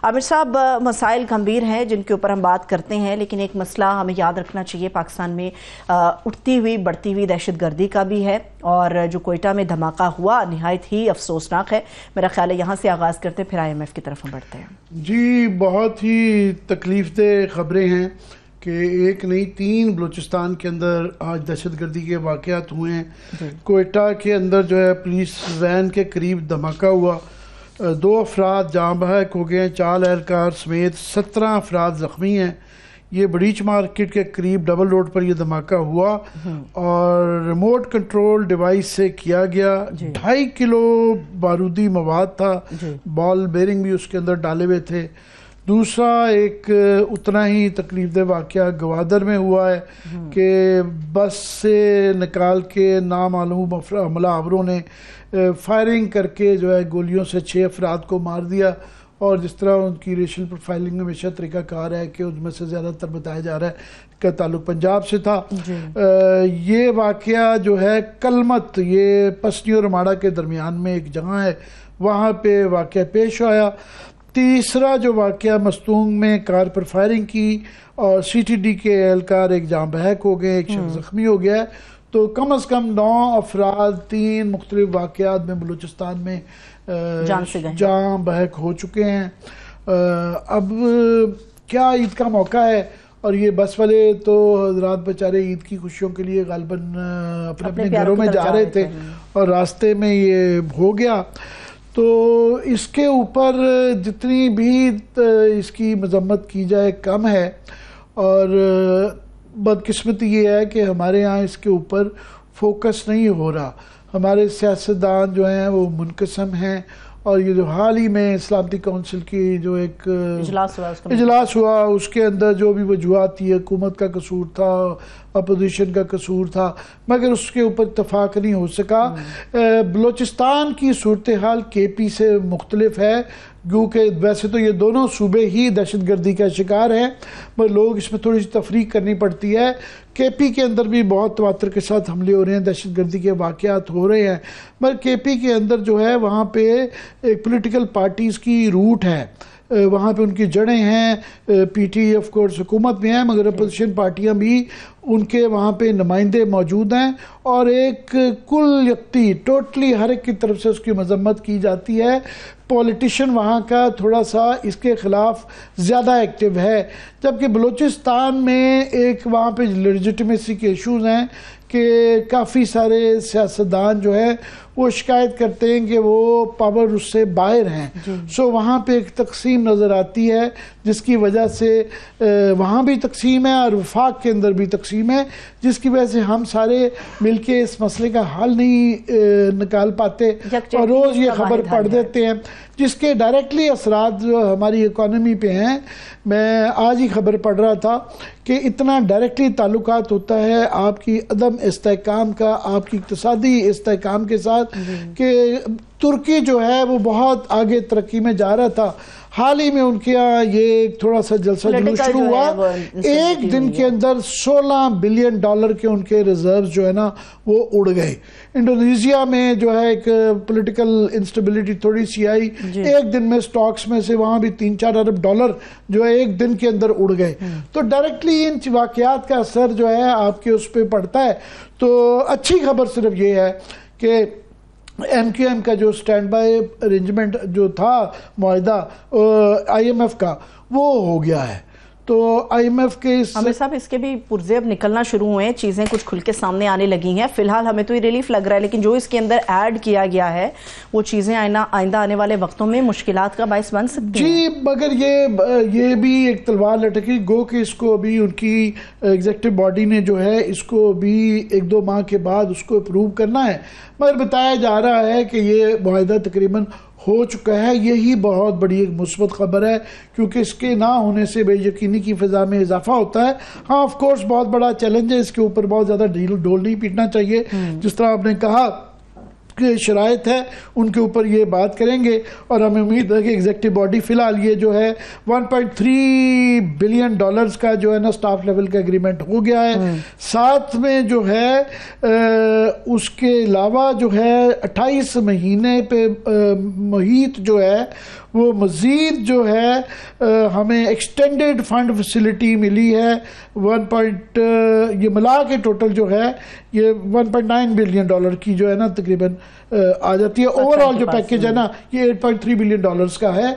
عامر صاحب، مسائل گھمبیر ہیں جن کے اوپر ہم بات کرتے ہیں، لیکن ایک مسئلہ ہمیں یاد رکھنا چاہیے پاکستان میں اٹھتی ہوئی بڑھتی ہوئی دہشت گردی کا بھی ہے، اور جو کوئٹہ میں دھماکہ ہوا نہایت ہی افسوسناک ہے۔ میرا خیال ہے یہاں سے آغاز کرتے ہیں، پھر IMF کی طرف ہم بڑھتے ہیں۔ جی، بہت ہی تکلیف دہ خبریں ہیں کہ ایک نہیں 3 بلوچستان کے اندر آج دہشت گردی کے واقعات ہوئے ہیں۔ کوئٹہ کے اندر جو ہے پولیس وین کے قریب دھماکہ ہوا، 2 افراد جاں بحق ہو گئے ہیں، 4 اہلکار سمیت 17 افراد زخمی ہیں۔ یہ بڑیچ مارکیٹ کے قریب ڈبل روڈ پر یہ دھماکہ ہوا اور ریموٹ کنٹرول ڈیوائس سے کیا گیا۔ 2.5 کلو بارودی مواد تھا، بال بیرنگ بھی اس کے اندر ڈالے ہوئے تھے۔ دوسرا ایک اتنا ہی تکلیف دہ واقعہ گوادر میں ہوا ہے کہ بس سے نکال کے نامعلوم حملہ آوروں نے فائرنگ کر کے جو ہے گولیوں سے 6 افراد کو مار دیا، اور جس طرح ان کی ریشل پروفائلنگ میں ہمیشہ طریقہ کار ہے کہ ان میں سے زیادہ تر بتایا جا رہا ہے کا تعلق پنجاب سے تھا۔ یہ واقعہ جو ہے کلمت، یہ پسنی اور رماڑا کے درمیان میں ایک جگہ ہے، وہاں پہ واقعہ پیش آیا۔ تیسرا جو واقعہ مستونگ میں کار پر فائرنگ کی اور CTD کے اہلکار ایک جاں بحق ہو گئے، ایک شخص زخمی ہو گیا ہے۔ تو کم از کم 9 افراد 3 مختلف واقعات میں بلوچستان میں جاں بحق ہو چکے ہیں۔ اب کیا عید کا موقع ہے اور یہ بس والے تو حضرات بیچارے عید کی خوشیوں کے لیے غالباً اپنے گھروں میں جا رہے تھے اور راستے میں یہ ہو گیا۔ تو اس کے اوپر جتنی بھی اس کی مذمت کی جائے کم ہے، اور بدقسمتی یہ ہے کہ ہمارے ہاں اس کے اوپر فوکس نہیں ہو رہا۔ ہمارے سیاستدان جو ہیں وہ منقسم ہیں، اور یہ جو حال ہی میں سلامتی کونسل کی جو ایک اجلاس ہوا، اس کے اندر جو بھی وجوہات تھی، حکومت کا قصور تھا، اپوزیشن کا قصور تھا، مگر اس کے اوپر اتفاق نہیں ہو سکا۔ بلوچستان کی صورتحال KP سے مختلف ہے، کیونکہ ویسے تو یہ دونوں صوبے ہی دہشت گردی کا شکار ہیں، مگر لوگ اس میں تھوڑی سی تفریق کرنی پڑتی ہے۔ KP کے اندر بھی بہت تواتر کے ساتھ حملے ہو رہے ہیں، دہشت گردی کے واقعات ہو رہے ہیں، مگر KP کے اندر جو ہے وہاں پہ ایک پولیٹیکل پارٹیز کی روٹ ہے، وہاں پہ ان کی جڑیں ہیں۔ PTI آف کورس حکومت میں ہیں، مگر اپوزیشن پارٹیاں بھی ان کے وہاں پہ نمائندے موجود ہیں، اور ایک کل یکتی ٹوٹلی ہر ایک کی طرف سے اس کی مذمت کی جاتی ہے۔ پولیٹیشن وہاں کا تھوڑا سا اس کے خلاف زیادہ ایکٹیو ہے، جبکہ بلوچستان میں ایک وہاں پہ لیجٹمیسی کے ایشوز ہیں کہ کافی سارے سیاستدان جو ہے وہ شکایت کرتے ہیں کہ وہ پاور اس سے باہر ہیں۔ سو وہاں پہ ایک تقسیم نظر آتی ہے، جس کی وجہ سے وہاں بھی تقسیم ہے اور وفاق کے اندر بھی تقسیم ہے، جس کی وجہ سے ہم سارے مل کے اس مسئلے کا حل نہیں نکال پاتے، اور روز یہ خبر پڑھ دیتے ہیں جس کے ڈائریکٹلی اثرات جو ہماری اکانومی پہ ہیں۔ میں آج ہی خبر پڑھ رہا تھا کہ اتنا ڈائریکٹلی تعلقات ہوتا ہے آپ کی عدم استحکام کا، آپ کی اقتصادی استحکام کے ساتھ، کہ ترکی جو ہے وہ بہت آگے ترقی میں جا رہا تھا، حال ہی میں ان کے یہاں یہ تھوڑا سا جلسہ جلوس شروع ہوا، ایک دن کے اندر $16 بلین کے ان کے ریزروز جو ہے نا وہ اڑ گئے۔ انڈونیزیا میں جو ہے ایک پولیٹیکل انسٹیبلٹی تھوڑی سی آئی، ایک دن میں سٹاکس میں سے وہاں بھی $3-4 ارب جو ہے ایک دن کے اندر اڑ گئے۔ تو ڈائریکٹلی ان واقعات کا اثر جو ہے آپ کے اس پہ پڑتا ہے۔ تو اچھی خبر صرف یہ ہے کہ MQM کا جو سٹینڈ بائی ارینجمنٹ جو تھا معاہدہ IMF کا، وہ ہو گیا ہے۔ تو IMF کے عامر صاحب اس کے بھی پرزے اب نکلنا شروع ہوئے ہیں، چیزیں کچھ کھل کے سامنے آنے لگی ہیں۔ فی الحال ہمیں تو یہ ریلیف لگ رہا ہے، لیکن جو اس کے اندر ایڈ کیا گیا ہے وہ چیزیں آئندہ آنے والے وقتوں میں مشکلات کا باعث بن سکتی ہیں۔ جی، مگر یہ بھی ایک تلوار لٹکی، گو کہ اس کو ابھی ان کی ایگزیکٹو باڈی نے جو ہے اس کو بھی 1-2 ماہ کے بعد اس کو اپروو کرنا ہے، مگر بتایا جا رہا ہے کہ یہ معاہدہ تقریباً ہو چکا ہے۔ یہی بہت بڑی ایک مثبت خبر ہے، کیونکہ اس کے نہ ہونے سے بے یقینی کی فضا میں اضافہ ہوتا ہے۔ ہاں آف کورس بہت بڑا چیلنج ہے، اس کے اوپر بہت زیادہ ڈول نہیں پیٹنا چاہیے، جس طرح آپ نے کہا کہ شرائط ہے ان کے اوپر یہ بات کریں گے، اور ہمیں امید ہے کہ ایگزیکٹو باڈی فی الحال یہ جو ہے $1.3 بلین کا جو ہے نا سٹاف لیول کا اگریمنٹ ہو گیا ہے۔ ساتھ میں جو ہے اس کے علاوہ جو ہے 28 مہینے پہ محیط جو ہے وہ مزید جو ہے ہمیں ایکسٹینڈڈ فنڈ فیسلٹی ملی ہے یہ ملا کے ٹوٹل جو ہے یہ $1.9 بلین کی جو ہے نا تقریباً آ جاتی ہے. اوور آل جو پیکیج ہے نا یہ $8.3 بلین کا ہے.